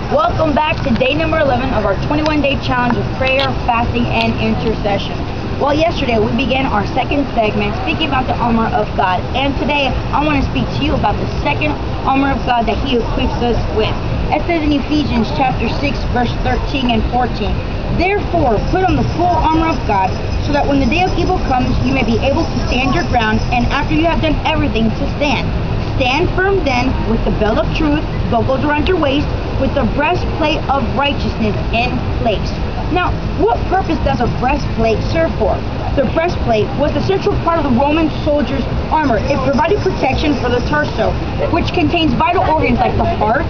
Welcome back to day number 11 of our 21-day challenge of prayer, fasting, and intercession. Well, yesterday we began our second segment speaking about the armor of God, and today I want to speak to you about the second armor of God that He equips us with. It says in Ephesians chapter 6, verse 13 and 14, "Therefore, put on the full armor of God, so that when the day of evil comes, you may be able to stand your ground, and after you have done everything, to stand. Stand firm then, with the belt of truth buckled around your waist, with the breastplate of righteousness in place." Now, what purpose does a breastplate serve for? The breastplate was the central part of the Roman soldier's armor. It provided protection for the torso, which contains vital organs like the heart,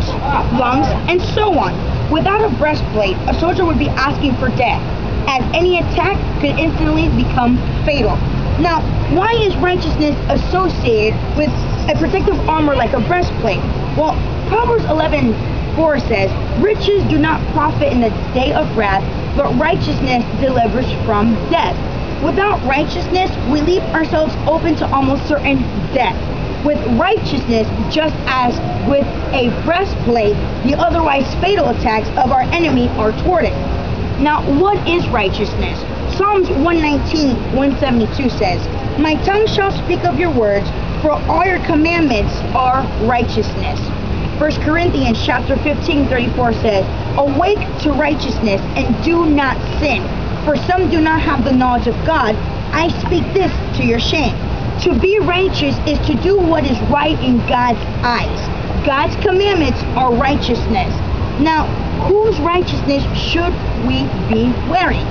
lungs, and so on. Without a breastplate, a soldier would be asking for death, as any attack could instantly become fatal. Now, why is righteousness associated with a protective armor like a breastplate? Well, Proverbs 11:4 says, "Riches do not profit in the day of wrath, but righteousness delivers from death." Without righteousness, we leave ourselves open to almost certain death. With righteousness, just as with a breastplate, the otherwise fatal attacks of our enemy are thwarted. Now, what is righteousness? Psalms 119:172 says, "My tongue shall speak of your words, for all your commandments are righteousness." 1 Corinthians chapter 15:34 says, "Awake to righteousness and do not sin, for some do not have the knowledge of God. I speak this to your shame." To be righteous is to do what is right in God's eyes. God's commandments are righteousness. Now, whose righteousness should we be wearing?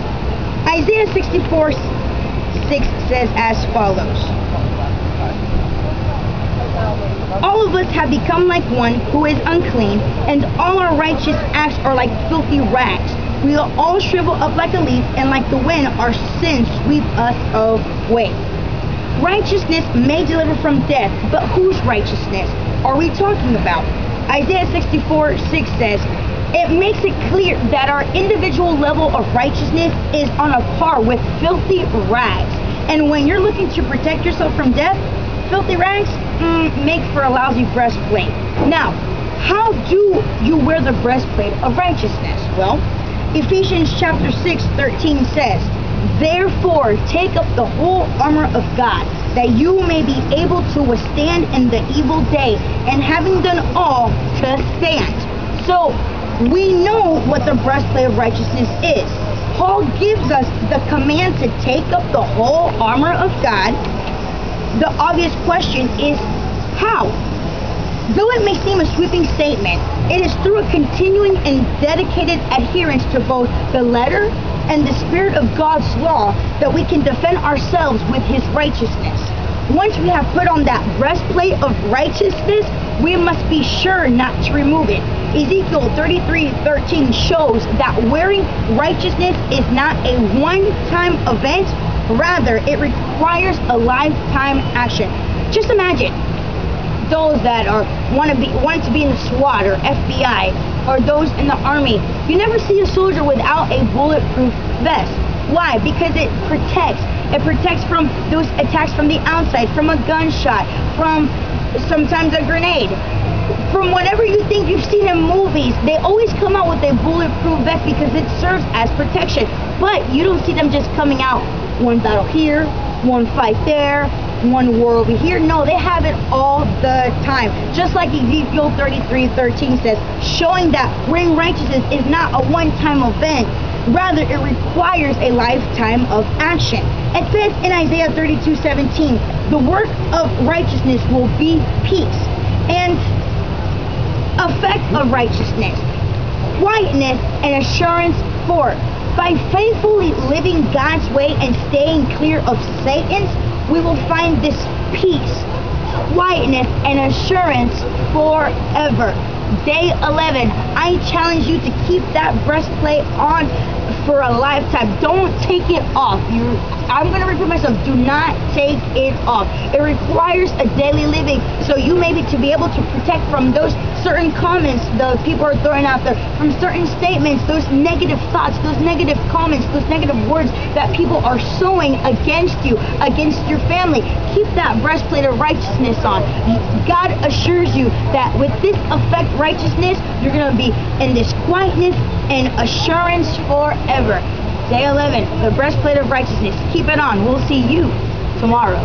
Isaiah 64:6 says as follows, "All of us have become like one who is unclean, and all our righteous acts are like filthy rags. We will all shrivel up like a leaf, and like the wind our sins sweep us away." Righteousness may deliver from death, but whose righteousness are we talking about? Isaiah 64:6 says, "It makes it clear that our individual level of righteousness is on a par with filthy rags. And when you're looking to protect yourself from death, filthy rags make for a lousy breastplate." Now, how do you wear the breastplate of righteousness? Well, Ephesians chapter 6:13 says, "Therefore, take up the whole armor of God, that you may be able to withstand in the evil day, and having done all, to stand." So, we know what the breastplate of righteousness is. Paul gives us the command to take up the whole armor of God. The obvious question is, how? Though it may seem a sweeping statement, it is through a continuing and dedicated adherence to both the letter and the spirit of God's law that we can defend ourselves with His righteousness. Once we have put on that breastplate of righteousness, we must be sure not to remove it. Ezekiel 33:13 shows that wearing righteousness is not a one-time event, rather it requires a lifetime action. Just imagine those that want to be in the SWAT or FBI, or those in the Army. You never see a soldier without a bulletproof vest. Why? Because it protects. It protects from those attacks from the outside, from a gunshot, from sometimes a grenade, from whatever you think you've seen in movies. They always come out with a bulletproof vest because it serves as protection. But you don't see them just coming out one battle here, one fight there, one war over here. No, they have it all the time. Just like Ezekiel 33:13 says, showing that wearing righteousness is not a one-time event. Rather, it requires a lifetime of action. It says in Isaiah 32:17, "The work of righteousness will be peace." And effect of righteousness, quietness and assurance for. By faithfully living God's way and staying clear of Satan's, we will find this peace, quietness, and assurance forever. Day 11, I challenge you to keep that breastplate on for a lifetime. Don't take it off. I'm going to repeat myself. Do not take it off. It requires a daily living. So you maybe to be able to protect from those certain comments the people are throwing out there, from certain statements, those negative thoughts, those negative comments, those negative words that people are sowing against you, against your family. Keep that breastplate of righteousness on. God assures you that with this effect righteousness, you're going to be in this quietness and assurance forever. Day 11, the breastplate of righteousness. Keep it on. We'll see you tomorrow.